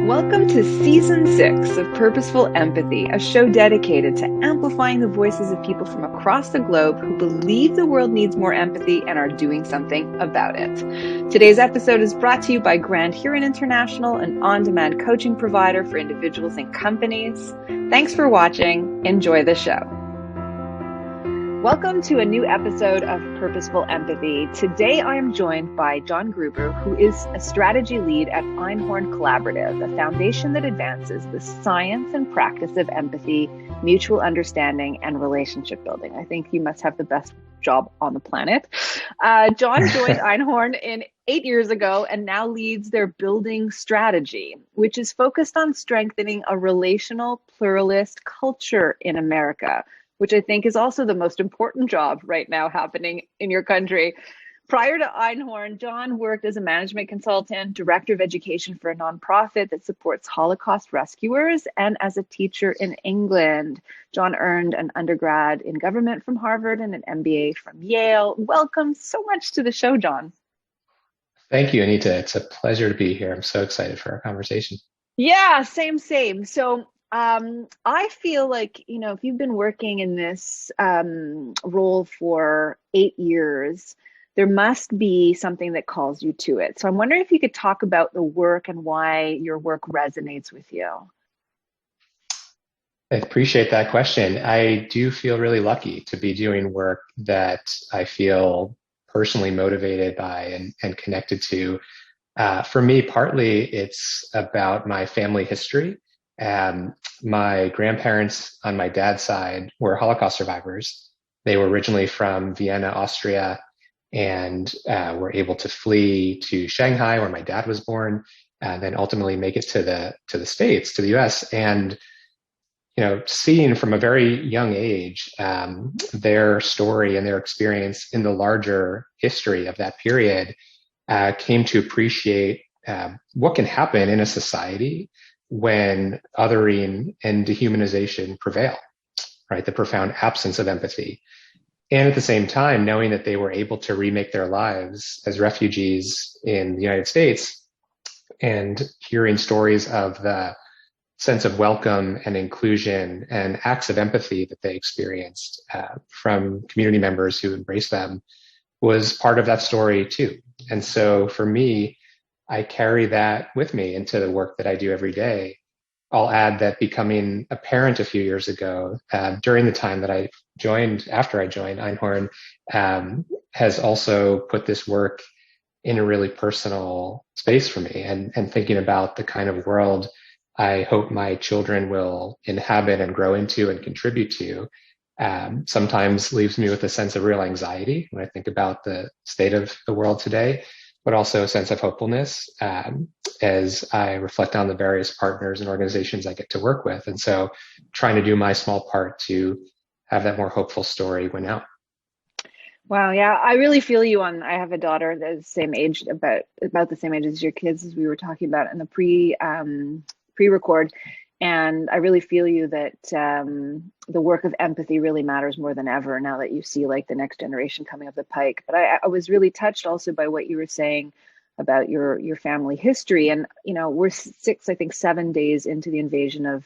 Welcome to Season 6 of Purposeful Empathy, a show dedicated to amplifying the voices of people from across the globe who believe the world needs more empathy and are doing something about it. Today's episode is brought to you by Grand Huron International, an on-demand coaching provider for individuals and companies. Thanks for watching. Enjoy the show. Welcome to a new episode of Purposeful Empathy. Today I am joined by Jon Gruber, who is a strategy lead at Einhorn Collaborative, a foundation that advances the science and practice of empathy, mutual understanding, and relationship building. I think you must have the best job on the planet. Jon joined Einhorn 8 years ago and now leads their building strategy, which is focused on strengthening a relational pluralist culture in America, which I think is also the most important job right now happening in your country. Prior to Einhorn, Jon worked as a management consultant, director of education for a nonprofit that supports Holocaust rescuers, and as a teacher in England. Jon earned an undergrad in government from Harvard and an MBA from Yale. Welcome so much to the show, Jon. Thank you, Anita. It's a pleasure to be here. I'm so excited for our conversation. Yeah, same. So I feel like, if you've been working in this role for 8 years, there must be something that calls you to it. So I'm wondering if you could talk about the work and why your work resonates with you. I appreciate that question. I do feel really lucky to be doing work that I feel personally motivated by and connected to. For me, partly it's about my family history. My grandparents on my dad's side were Holocaust survivors. They were originally from Vienna, Austria, and were able to flee to Shanghai, where my dad was born, and then ultimately make it to the States, to the US. And seeing from a very young age their story and their experience in the larger history of that period, came to appreciate what can happen in a society when othering and dehumanization prevail, right? The profound absence of empathy. And at the same time, knowing that they were able to remake their lives as refugees in the United States, and hearing stories of the sense of welcome and inclusion and acts of empathy that they experienced from community members who embraced them was part of that story too. And so for me, I carry that with me into the work that I do every day. I'll add that becoming a parent a few years ago, during the time that after I joined Einhorn, has also put this work in a really personal space for me, and thinking about the kind of world I hope my children will inhabit and grow into and contribute to, sometimes leaves me with a sense of real anxiety when I think about the state of the world today, but also a sense of hopefulness as I reflect on the various partners and organizations I get to work with. And so trying to do my small part to have that more hopeful story win out. Wow, yeah, I really feel you on. I have a daughter that's the same age, about the same age as your kids, as we were talking about in the pre-record. And I really feel you that the work of empathy really matters more than ever now that you see like the next generation coming up the pike. But I was really touched also by what you were saying about your family history. And, we're 7 days into the invasion of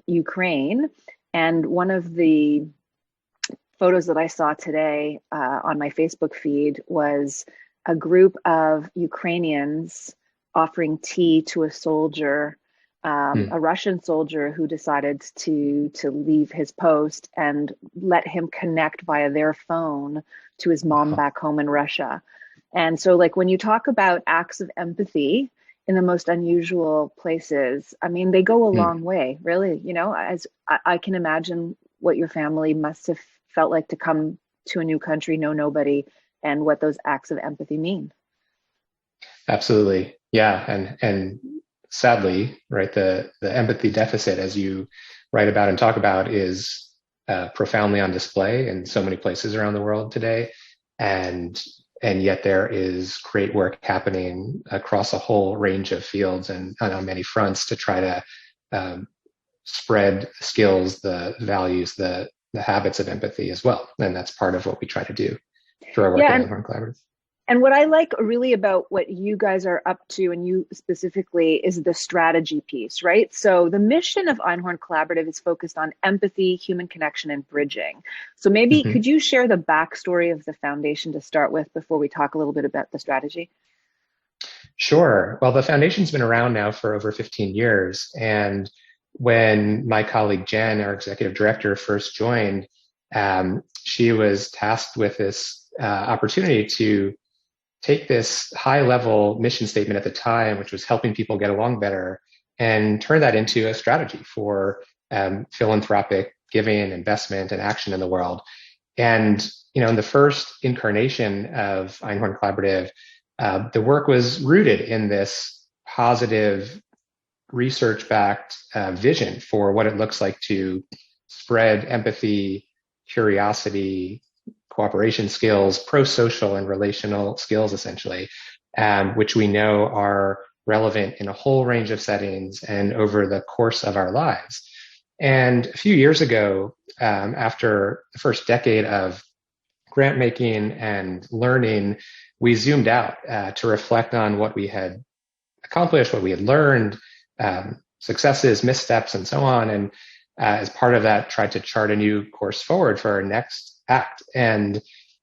Ukraine. And one of the photos that I saw today on my Facebook feed was a group of Ukrainians offering tea to a soldier, a Russian soldier who decided to leave his post and let him connect via their phone to his mom back home in Russia. And so like when you talk about acts of empathy in the most unusual places, I mean, they go a long way, really. As I can imagine what your family must have felt like to come to a new country, know nobody, and what those acts of empathy mean. Absolutely. Yeah. And sadly, right, the empathy deficit, as you write about and talk about, is profoundly on display in so many places around the world today. And yet there is great work happening across a whole range of fields and on many fronts to try to spread the skills, the values, the habits of empathy as well. And that's part of what we try to do through our work at Einhorn Collaborative. And what I like really about what you guys are up to, and you specifically, is the strategy piece, right? So the mission of Einhorn Collaborative is focused on empathy, human connection, and bridging. So maybe Mhm. could you share the backstory of the foundation to start with before we talk a little bit about the strategy? Sure. Well, the foundation's been around now for over 15 years. And when my colleague Jen, our executive director, first joined, she was tasked with this opportunity to take this high level mission statement at the time, which was helping people get along better, and turn that into a strategy for philanthropic giving, investment, and action in the world. And, in the first incarnation of Einhorn Collaborative, the work was rooted in this positive, research-backed vision for what it looks like to spread empathy, curiosity, cooperation skills, pro-social and relational skills, essentially, which we know are relevant in a whole range of settings and over the course of our lives. And a few years ago, after the first decade of grant making and learning, we zoomed out to reflect on what we had accomplished, what we had learned, successes, missteps, and so on. And as part of that, tried to chart a new course forward for our next act. And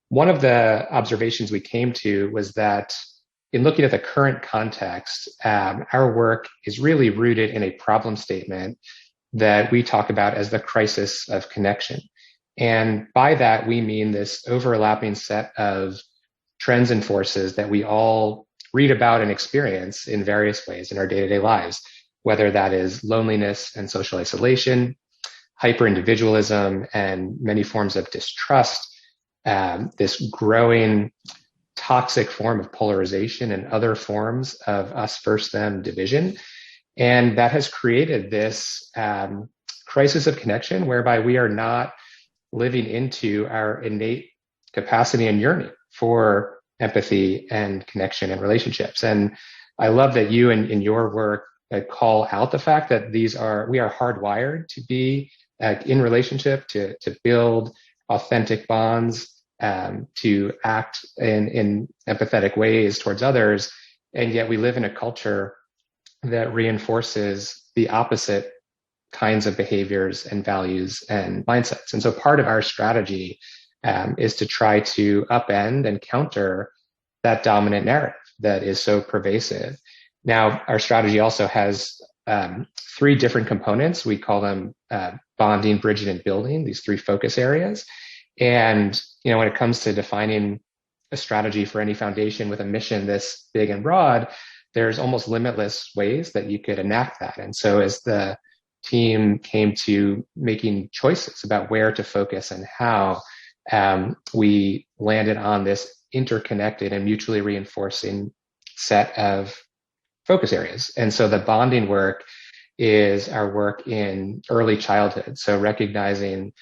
one of the observations we came to was that in looking at the current context, our work is really rooted in a problem statement that we talk about as the crisis of connection. And by that, we mean this overlapping set of trends and forces that we all read about and experience in various ways in our day-to-day lives, whether that is loneliness and social isolation, hyper-individualism, and many forms of distrust, this growing toxic form of polarization and other forms of us versus them division. And that has created this crisis of connection whereby we are not living into our innate capacity and yearning for empathy and connection and relationships. And I love that you in your work call out the fact that we are hardwired to be in relationship, to build authentic bonds, to act in empathetic ways towards others. And yet we live in a culture that reinforces the opposite kinds of behaviors and values and mindsets. And so part of our strategy is to try to upend and counter that dominant narrative that is so pervasive. Now, our strategy also has three different components. We call them bonding, bridging, and building, these three focus areas. And, when it comes to defining a strategy for any foundation with a mission this big and broad, there's almost limitless ways that you could enact that. And so as the team came to making choices about where to focus and how, we landed on this interconnected and mutually reinforcing set of focus areas. And so the bonding work is our work in early childhood. So recognizing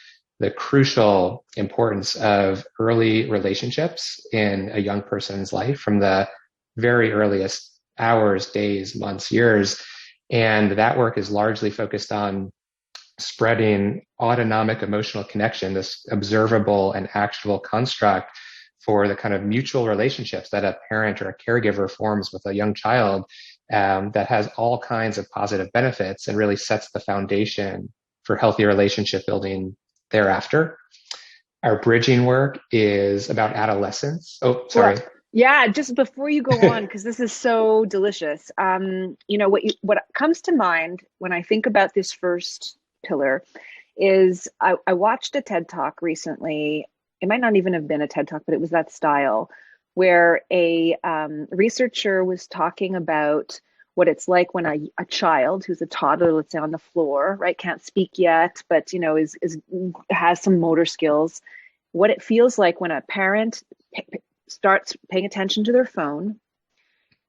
the crucial importance of early relationships in a young person's life from the very earliest hours, days, months, years. And that work is largely focused on spreading autonomic emotional connection, this observable and actionable construct for the kind of mutual relationships that a parent or a caregiver forms with a young child, that has all kinds of positive benefits and really sets the foundation for healthy relationship building thereafter. Our bridging work is about adolescence. Oh, sorry. Well, yeah, just before you go on, because this is so delicious. What comes to mind when I think about this first pillar is I watched a TED Talk recently. It might not even have been a TED Talk, but it was that style where a researcher was talking about what it's like when a child who's a toddler, let's say on the floor, right, can't speak yet, but has some motor skills, what it feels like when a parent starts paying attention to their phone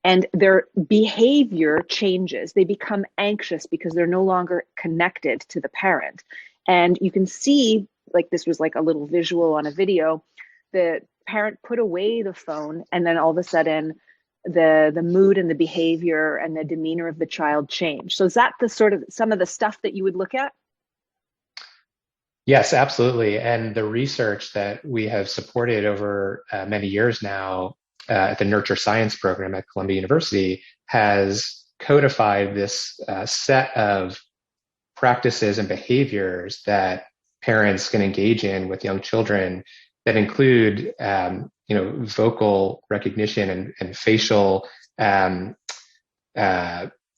and their behavior changes. They become anxious because they're no longer connected to the parent. And you can see, like this was like a little visual on a video, the parent put away the phone, and then all of a sudden the mood and the behavior and the demeanor of the child change. So is that the sort of some of the stuff that you would look at? Yes, absolutely. And the research that we have supported over many years now at the Nurture Science program at Columbia University has codified this set of practices and behaviors that parents can engage in with young children that include, vocal recognition and facial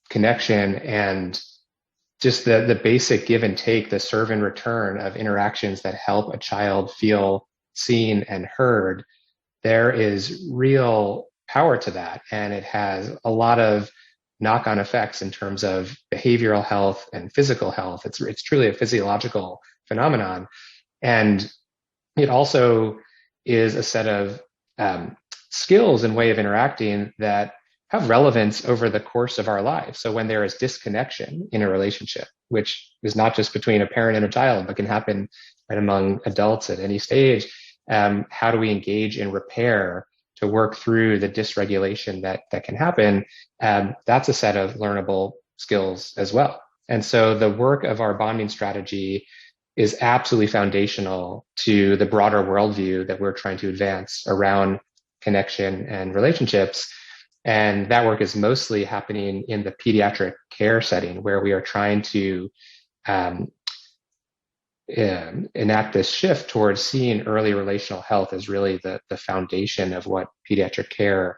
connection, and just the basic give and take, the serve and return of interactions that help a child feel seen and heard. There is real power to that, and it has a lot of knock-on effects in terms of behavioral health and physical health. It's truly a physiological phenomenon, and it also is a set of skills and way of interacting that have relevance over the course of our lives. So when there is disconnection in a relationship, which is not just between a parent and a child, but can happen right among adults at any stage, how do we engage in repair to work through the dysregulation that can happen? That's a set of learnable skills as well. And so the work of our bonding strategy is absolutely foundational to the broader worldview that we're trying to advance around connection and relationships. And that work is mostly happening in the pediatric care setting, where we are trying to enact this shift towards seeing early relational health as really the foundation of what pediatric care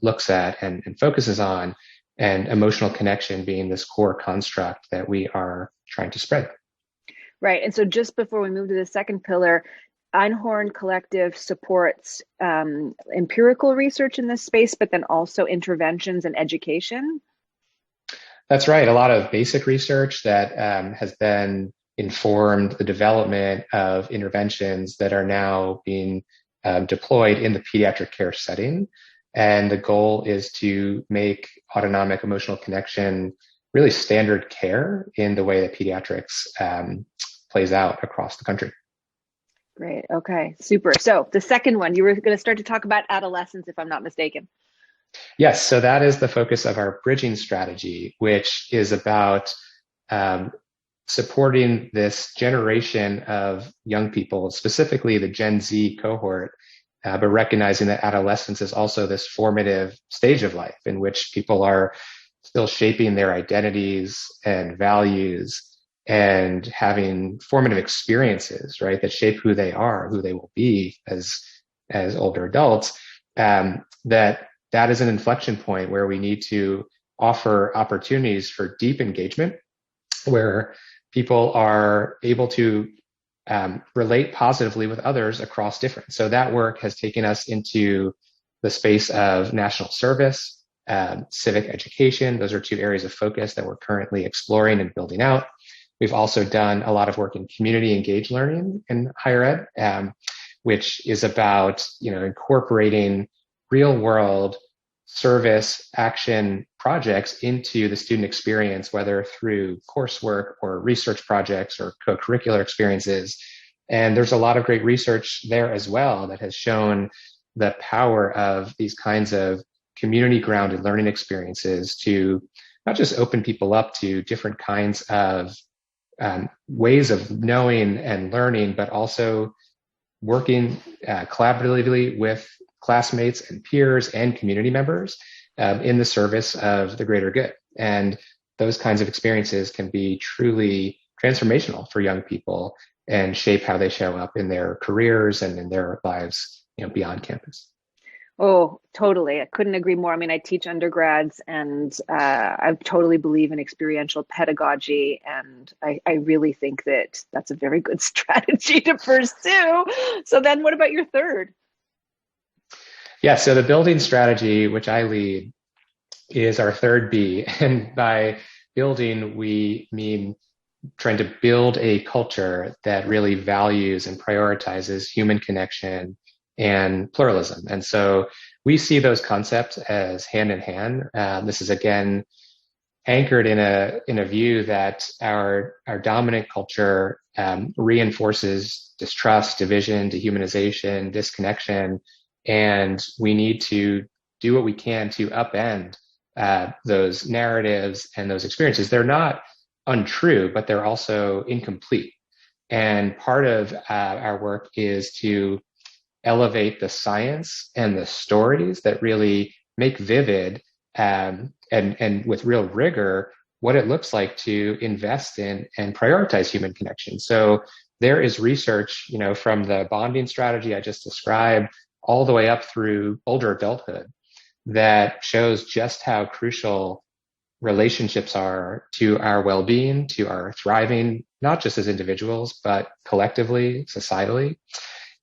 looks at and focuses on, and emotional connection being this core construct that we are trying to spread. Right. And so just before we move to the second pillar, Einhorn Collective supports empirical research in this space, but then also interventions and education. That's right. A lot of basic research that has then informed the development of interventions that are now being deployed in the pediatric care setting. And the goal is to make autonomic emotional connection really standard care in the way that pediatrics plays out across the country. Great. Okay, super. So the second one, you were going to start to talk about adolescents, if I'm not mistaken. Yes. So that is the focus of our bridging strategy, which is about supporting this generation of young people, specifically the Gen Z cohort, but recognizing that adolescence is also this formative stage of life in which people are still shaping their identities and values and having formative experiences, right, that shape who they are, who they will be as older adults. That is an inflection point where we need to offer opportunities for deep engagement, where people are able to relate positively with others across difference. So that work has taken us into the space of national service, civic education. Those are two areas of focus that we're currently exploring and building out. We've also done a lot of work in community engaged learning in higher ed, which is about incorporating real world service action projects into the student experience, whether through coursework or research projects or co-curricular experiences. And there's a lot of great research there as well that has shown the power of these kinds of community grounded learning experiences to not just open people up to different kinds of ways of knowing and learning, but also working collaboratively with classmates and peers and community members in the service of the greater good. And those kinds of experiences can be truly transformational for young people and shape how they show up in their careers and in their lives, beyond campus. Oh, totally. I couldn't agree more. I mean, I teach undergrads, and I totally believe in experiential pedagogy. And I really think that that's a very good strategy to pursue. So then what about your third? Yeah, so the building strategy, which I lead, is our third B. And by building, we mean trying to build a culture that really values and prioritizes human connection and pluralism. And so we see those concepts as hand in hand. This is, again, anchored in a view that our dominant culture reinforces distrust, division, dehumanization, disconnection, and we need to do what we can to upend those narratives and those experiences. They're not untrue, but they're also incomplete. And part of our work is to elevate the science and the stories that really make vivid and with real rigor what it looks like to invest in and prioritize human connection. So there is research, from the bonding strategy I just described all the way up through older adulthood that shows just how crucial relationships are to our well-being, to our thriving, not just as individuals, but collectively, societally.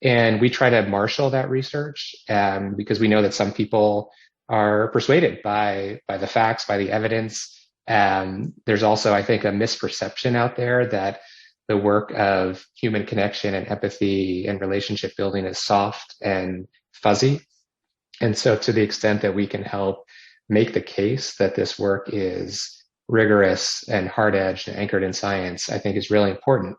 And we try to marshal that research because we know that some people are persuaded by the facts, by the evidence. There's also, I think, a misperception out there that the work of human connection and empathy and relationship building is soft and fuzzy. And so to the extent that we can help make the case that this work is rigorous and hard-edged and anchored in science, I think is really important.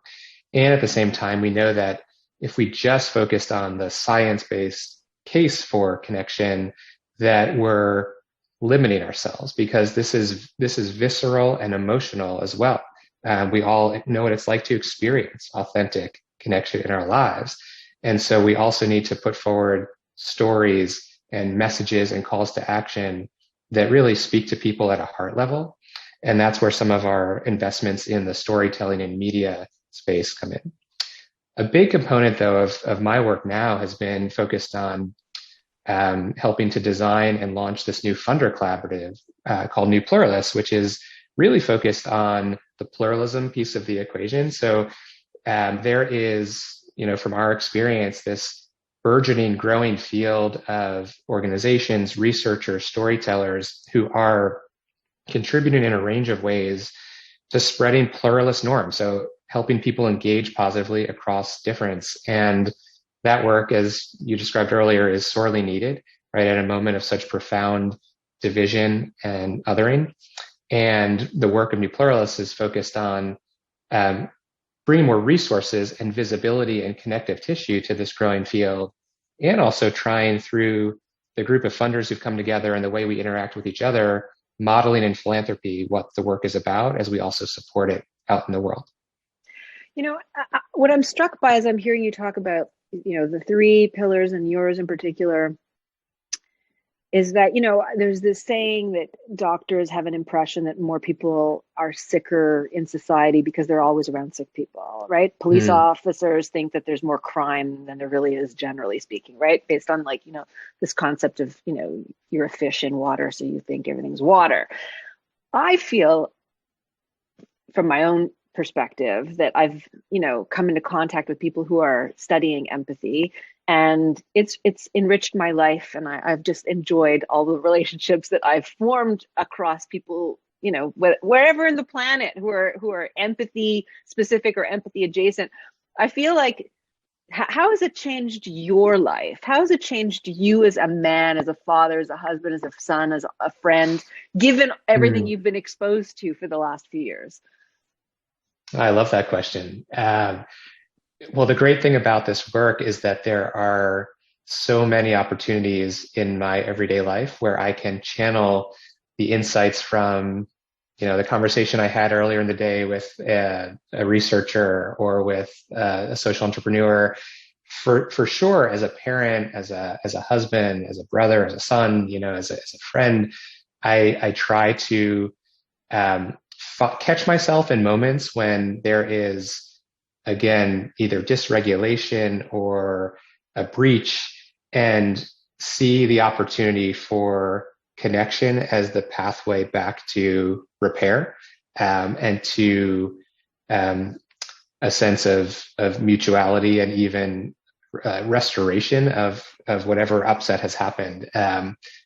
And at the same time, we know that if we just focused on the science-based case for connection, that we're limiting ourselves, because this is visceral and emotional as well. We all know what it's like to experience authentic connection in our lives. And so we also need to put forward stories and messages and calls to action that really speak to people at a heart level. And that's where some of our investments in the storytelling and media space come in. A big component, though, of my work now has been focused on helping to design and launch this new funder collaborative called New Pluralists, which is really focused on the pluralism piece of the equation. So there is, from our experience, this burgeoning, growing field of organizations, researchers, storytellers who are contributing in a range of ways to spreading pluralist norms. So helping people engage positively across difference. And that work, as you described earlier, is sorely needed, right, at a moment of such profound division and othering. And the work of New Pluralists is focused on bringing more resources and visibility and connective tissue to this growing field, and also trying through the group of funders who've come together and the way we interact with each other, modeling in philanthropy what the work is about as we also support it out in the world. What I'm struck by as I'm hearing you talk about, the three pillars and yours in particular, is that, there's this saying that doctors have an impression that more people are sicker in society because they're always around sick people, right? Police officers think that there's more crime than there really is, generally speaking, right? Based on this concept of, you're a fish in water, so you think everything's water. I feel, from my own perspective, that I've, come into contact with people who are studying empathy, and it's enriched my life, and I've just enjoyed all the relationships that I've formed across people, wherever in the planet who are empathy specific or empathy adjacent. I feel like, how has it changed your life? How has it changed you as a man, as a father, as a husband, as a son, as a friend, given everything you've been exposed to for the last few years? I love that question. Well, the great thing about this work is that there are so many opportunities in my everyday life where I can channel the insights from, the conversation I had earlier in the day with a researcher or with a social entrepreneur. For sure, as a parent, as a husband, as a brother, as a son, as a friend, I try to catch myself in moments when there is, again, either dysregulation or a breach, and see the opportunity for connection as the pathway back to repair, and to a sense of mutuality and even restoration of whatever upset has happened.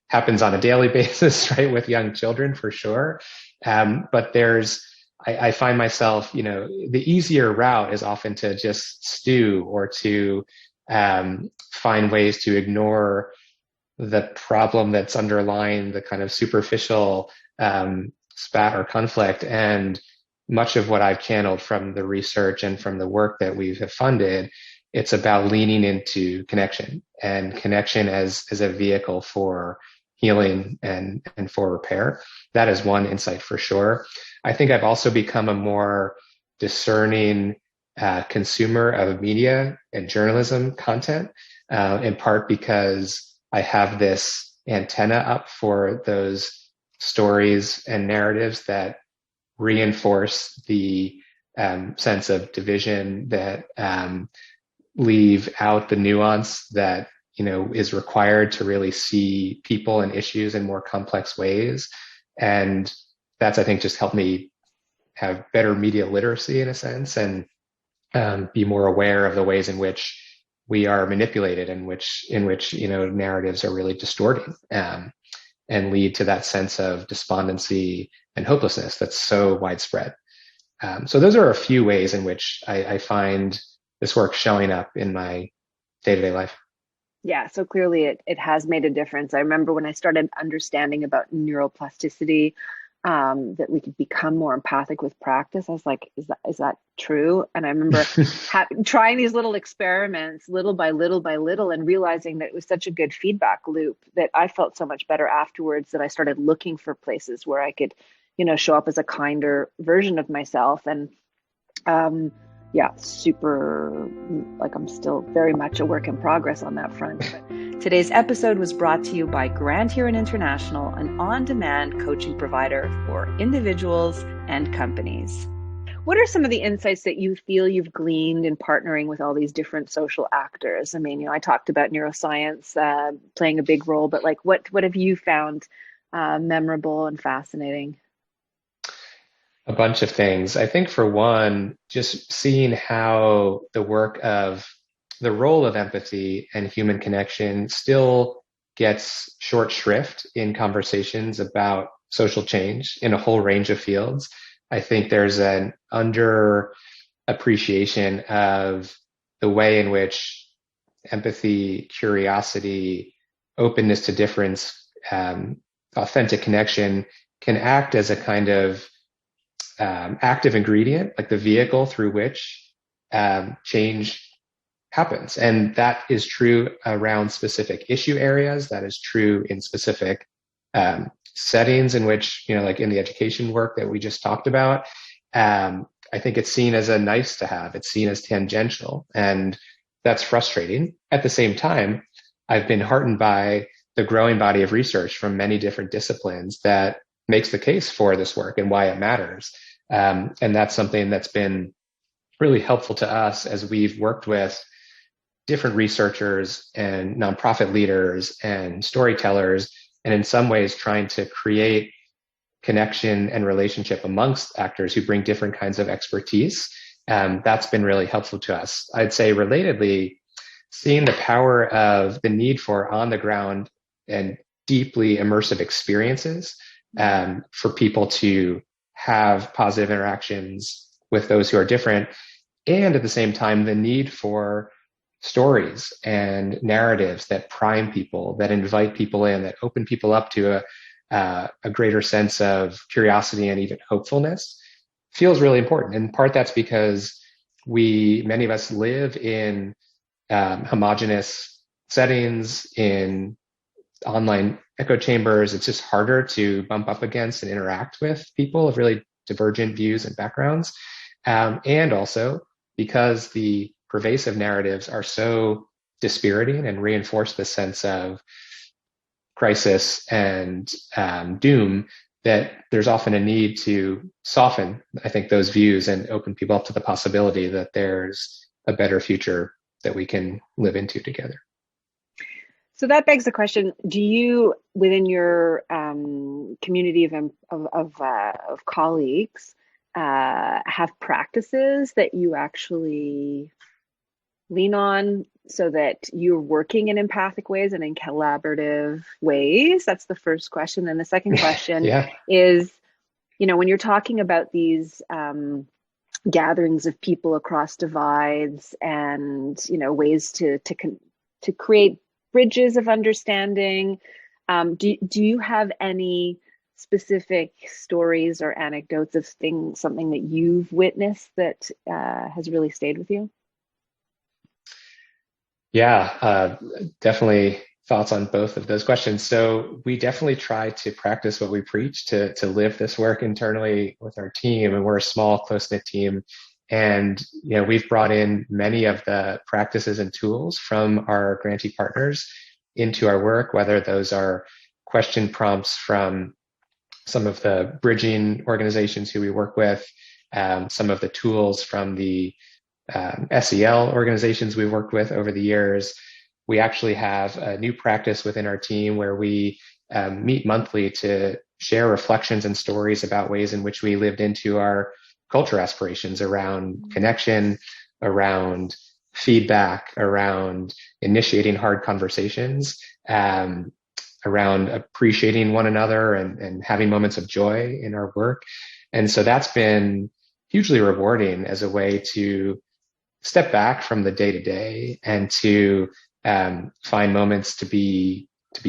Happens on a daily basis, right, with young children, for sure. But I find myself, the easier route is often to just stew or to find ways to ignore the problem that's underlying the kind of superficial spat or conflict. And much of what I've channeled from the research and from the work that we have funded, it's about leaning into connection, and connection as a vehicle for healing and for repair. That is one insight for sure. I think I've also become a more discerning consumer of media and journalism content. in part because I have this antenna up for those stories and narratives that reinforce the sense of division, that leave out the nuance that is required to really see people and issues in more complex ways. And that's, I think, just helped me have better media literacy in a sense, and be more aware of the ways in which we are manipulated, in which narratives are really distorting, and lead to that sense of despondency and hopelessness that's so widespread. So those are a few ways in which I find this work showing up in my day-to-day life. Yeah, so clearly it has made a difference. I remember when I started understanding about neuroplasticity, that we could become more empathic with practice. I was like, is that true? And I remember trying these little experiments little by little by little, and realizing that it was such a good feedback loop that I felt so much better afterwards, that I started looking for places where I could, show up as a kinder version of myself. And super, like, I'm still very much a work in progress on that front. But today's episode was brought to you by Grand Huron International, an on-demand coaching provider for individuals and companies. What are some of the insights that you feel you've gleaned in partnering with all these different social actors? I mean, I talked about neuroscience playing a big role, but like, what have you found memorable and fascinating? A bunch of things. I think, for one, just seeing how the role of empathy and human connection still gets short shrift in conversations about social change in a whole range of fields. I think there's an under appreciation of the way in which empathy, curiosity, openness to difference, authentic connection can act as a kind of active ingredient, like the vehicle through which change happens. And that is true around specific issue areas. That is true in specific settings in which, like in the education work that we just talked about. I think it's seen as a nice to have. It's seen as tangential, and that's frustrating. At the same time, I've been heartened by the growing body of research from many different disciplines that makes the case for this work and why it matters. And that's something that's been really helpful to us as we've worked with different researchers and nonprofit leaders and storytellers, and in some ways trying to create connection and relationship amongst actors who bring different kinds of expertise. That's been really helpful to us. I'd say, relatedly, seeing the power of the need for on-the-ground and deeply immersive experiences for people to have positive interactions with those who are different, and at the same time, the need for stories and narratives that prime people, that invite people in, that open people up to a greater sense of curiosity and even hopefulness, feels really important. In part, that's because many of us live in homogenous settings, in online echo chambers. It's just harder to bump up against and interact with people of really divergent views and backgrounds. And also because the pervasive narratives are so dispiriting and reinforce the sense of crisis and doom, that there's often a need to soften, I think, those views and open people up to the possibility that there's a better future that we can live into together. So that begs the question: do you, within your community of colleagues, have practices that you actually lean on so that you're working in empathic ways and in collaborative ways? That's the first question. And the second question is, when you're talking about these gatherings of people across divides and, ways to create bridges of understanding, do you have any specific stories or anecdotes of something that you've witnessed that has really stayed with you? Yeah, definitely thoughts on both of those questions. So we definitely try to practice what we preach, to live this work internally with our team. And we're a small, close-knit team And, we've brought in many of the practices and tools from our grantee partners into our work, whether those are question prompts from some of the bridging organizations who we work with, some of the tools from the SEL organizations we've worked with over the years. We actually have a new practice within our team where we meet monthly to share reflections and stories about ways in which we lived into our culture aspirations around connection, around feedback, around initiating hard conversations, around appreciating one another and having moments of joy in our work. And so that's been hugely rewarding as a way to step back from the day-to-day and to find moments to be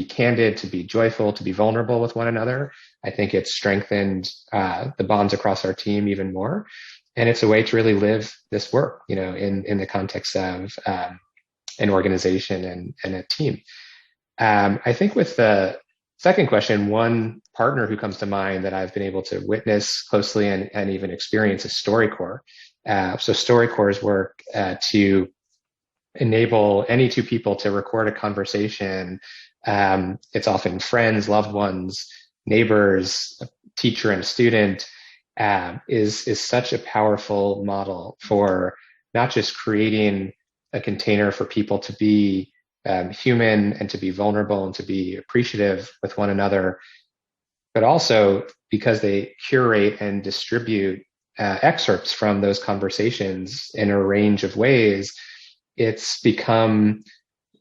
candid, to be joyful, to be vulnerable with one another. I think it's strengthened the bonds across our team even more. And it's a way to really live this work, in the context of an organization and a team. I think with the second question, one partner who comes to mind that I've been able to witness closely and even experience is StoryCorps. So StoryCorps' work to enable any two people to record a conversation. It's often friends, loved ones, neighbors, a teacher and a student, is such a powerful model for not just creating a container for people to be human and to be vulnerable and to be appreciative with one another, but also because they curate and distribute excerpts from those conversations in a range of ways. It's become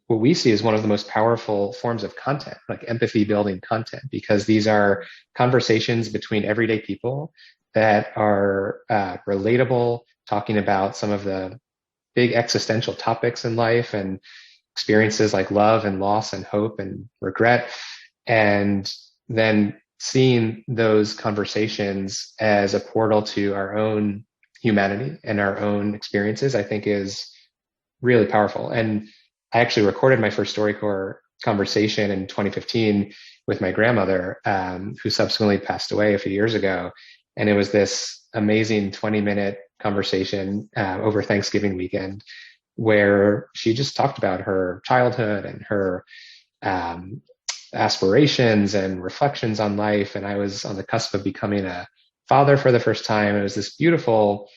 what we see as one of the most powerful forms of content, like empathy building content, because these are conversations between everyday people that are relatable, talking about some of the big existential topics in life and experiences like love and loss and hope and regret. And then seeing those conversations as a portal to our own humanity and our own experiences, I think is really powerful. And I actually recorded my first StoryCorps conversation in 2015 with my grandmother, who subsequently passed away a few years ago. And it was this amazing 20-minute conversation over Thanksgiving weekend where she just talked about her childhood and her aspirations and reflections on life. And I was on the cusp of becoming a father for the first time. It was this beautiful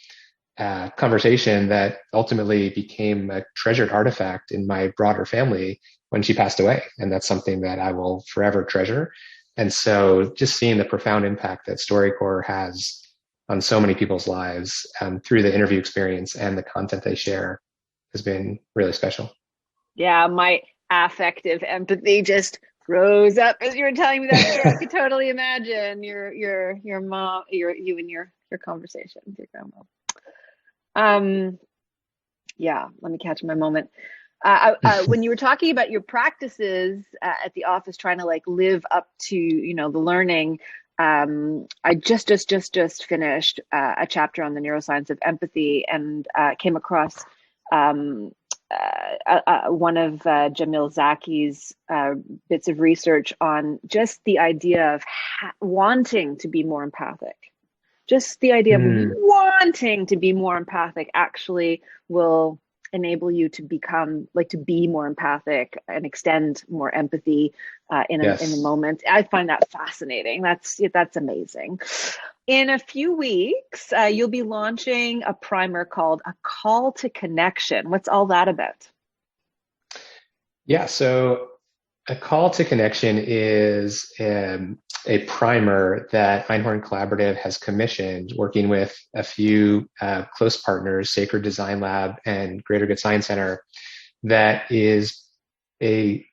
conversation that ultimately became a treasured artifact in my broader family when she passed away. And that's something that I will forever treasure. And so just seeing the profound impact that StoryCorps has on so many people's lives through the interview experience and the content they share has been really special. Yeah, my affective empathy just rose up as you were telling me that story. I could totally imagine your mom, you and your conversation with your grandma. Yeah, let me catch my moment. When you were talking about your practices at the office, trying to live up to, the learning, I just finished a chapter on the neuroscience of empathy and came across one of Jamil Zaki's bits of research on just the idea of wanting to be more empathic. Just the idea of wanting to be more empathic actually will enable you to become to be more empathic and extend more empathy in a moment. I find that fascinating. That's amazing. In a few weeks, you'll be launching a primer called A Call to Connection. What's all that about? Yeah, so A Call to Connection is a primer that Einhorn Collaborative has commissioned, working with a few close partners, Sacred Design Lab and Greater Good Science Center, that is a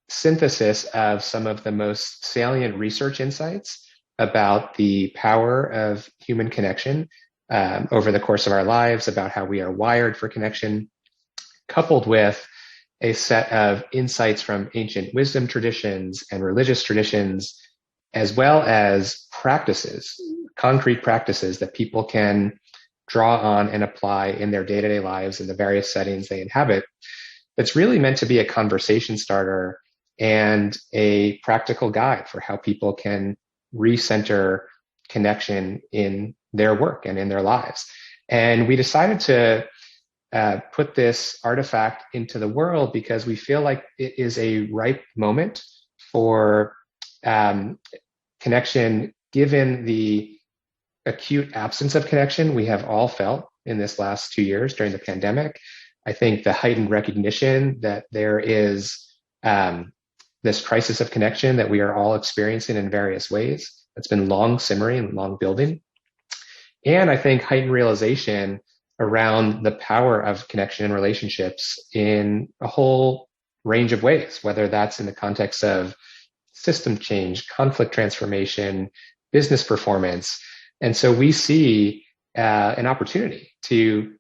synthesis of some of the most salient research insights about the power of human connection over the course of our lives, about how we are wired for connection, coupled with a set of insights from ancient wisdom traditions and religious traditions, as well as practices, concrete practices that people can draw on and apply in their day-to-day lives in the various settings they inhabit. That's really meant to be a conversation starter and a practical guide for how people can recenter connection in their work and in their lives. And we decided to put this artifact into the world because we feel like it is a ripe moment for connection, given the acute absence of connection we have all felt in this last 2 years during the pandemic. I think the heightened recognition that there is this crisis of connection that we are all experiencing in various ways. It's been long simmering, long building. And I think heightened realization around the power of connection and relationships in a whole range of ways, whether that's in the context of system change, conflict transformation, business performance. And so we see an opportunity to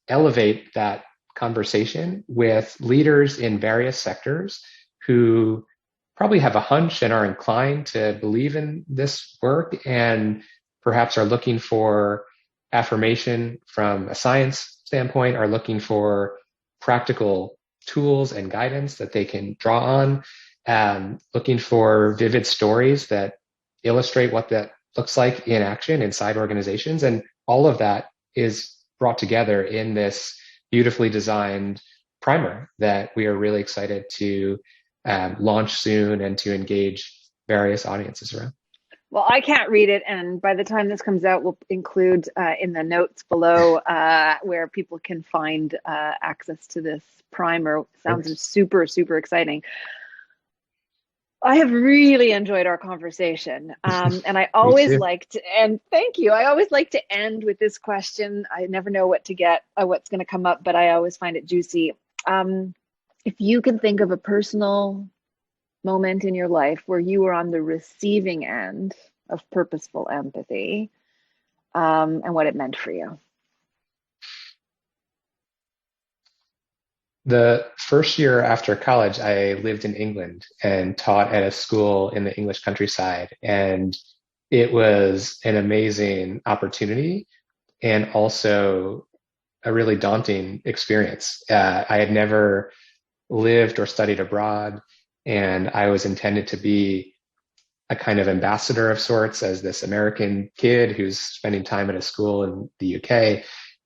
elevate that conversation with leaders in various sectors who probably have a hunch and are inclined to believe in this work and perhaps are looking for affirmation from a science standpoint, are looking for practical tools and guidance that they can draw on, looking for vivid stories that illustrate what that looks like in action inside organizations. And all of that is brought together in this beautifully designed primer that we are really excited to launch soon and to engage various audiences around. Well, I can't read it, and by the time this comes out, we'll include in the notes below where people can find access to this primer. Sounds super, super exciting. I have really enjoyed our conversation, and I always like to, and thank you. I always like to end with this question. I never know what to get, what's going to come up, but I always find it juicy. If you can think of a personal moment in your life where you were on the receiving end of purposeful empathy, and what it meant for you. The first year after college, I lived in England and taught at a school in the English countryside. And it was an amazing opportunity and also a really daunting experience. I had never lived or studied abroad, and I was intended to be a kind of ambassador of sorts as this American kid who's spending time at a school in the UK.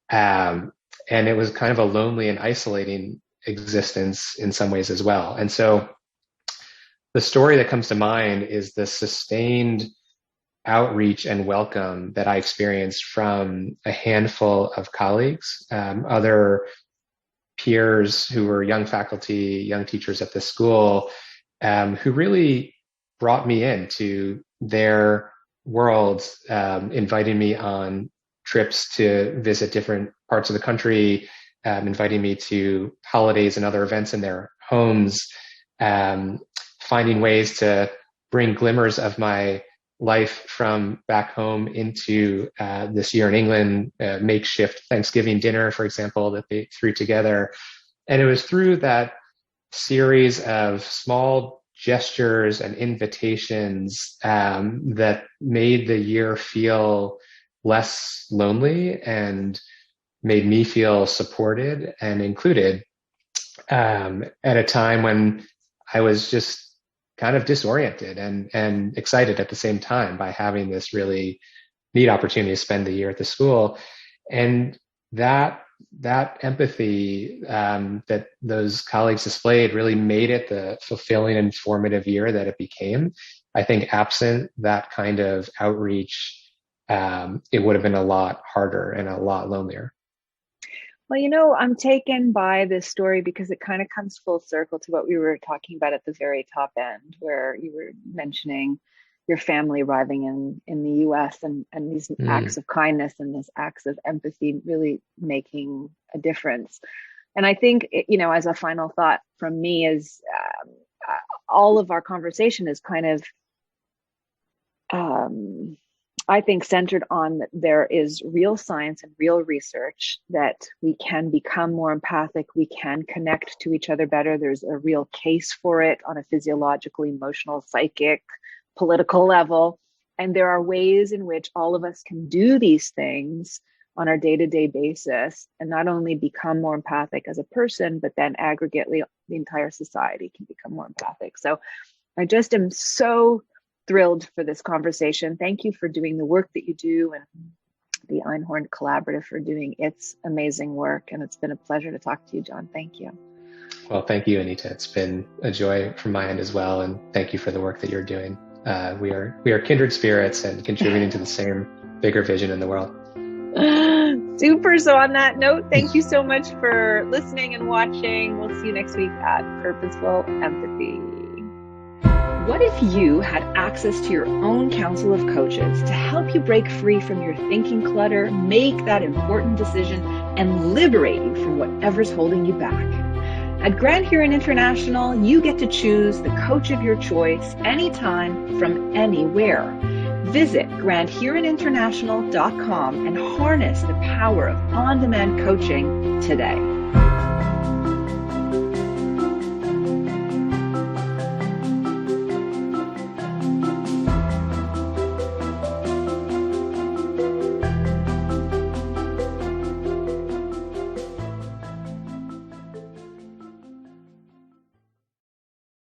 And it was kind of a lonely and isolating existence in some ways as well. And so the story that comes to mind is the sustained outreach and welcome that I experienced from a handful of colleagues, other peers who were young faculty, young teachers at this school, who really brought me into their worlds, inviting me on trips to visit different parts of the country, inviting me to holidays and other events in their homes, finding ways to bring glimmers of my life from back home into this year in England, makeshift Thanksgiving dinner, for example, that they threw together. And it was through that series of small gestures and invitations that made the year feel less lonely and made me feel supported and included at a time when I was just kind of disoriented and excited at the same time by having this really neat opportunity to spend the year at the school. And that empathy that those colleagues displayed really made it the fulfilling and formative year that it became. I think absent that kind of outreach, it would have been a lot harder and a lot lonelier. Well, I'm taken by this story because it kind of comes full circle to what we were talking about at the very top end, where you were mentioning your family arriving in the US and these acts of kindness and these acts of empathy really making a difference. And I think, as a final thought from me is all of our conversation is kind of, I think, centered on that there is real science and real research that we can become more empathic, we can connect to each other better. There's a real case for it on a physiological, emotional, psychic, political level. And there are ways in which all of us can do these things on our day-to-day basis and not only become more empathic as a person, but then aggregately the entire society can become more empathic. So I just am so thrilled for this conversation. Thank you for doing the work that you do and the Einhorn Collaborative for doing its amazing work. And it's been a pleasure to talk to you, Jon. Thank you. Well, thank you, Anita. It's been a joy from my end as well. And thank you for the work that you're doing. We are kindred spirits and contributing to the same bigger vision in the world. Super. So on that note, thank you so much for listening and watching. We'll see you next week at Purposeful Empathy. What if you had access to your own council of coaches to help you break free from your thinking clutter, make that important decision, and liberate you from whatever's holding you back? At Grand Huron International, you get to choose the coach of your choice anytime from anywhere. Visit grandhuroninternational.com and harness the power of on-demand coaching today.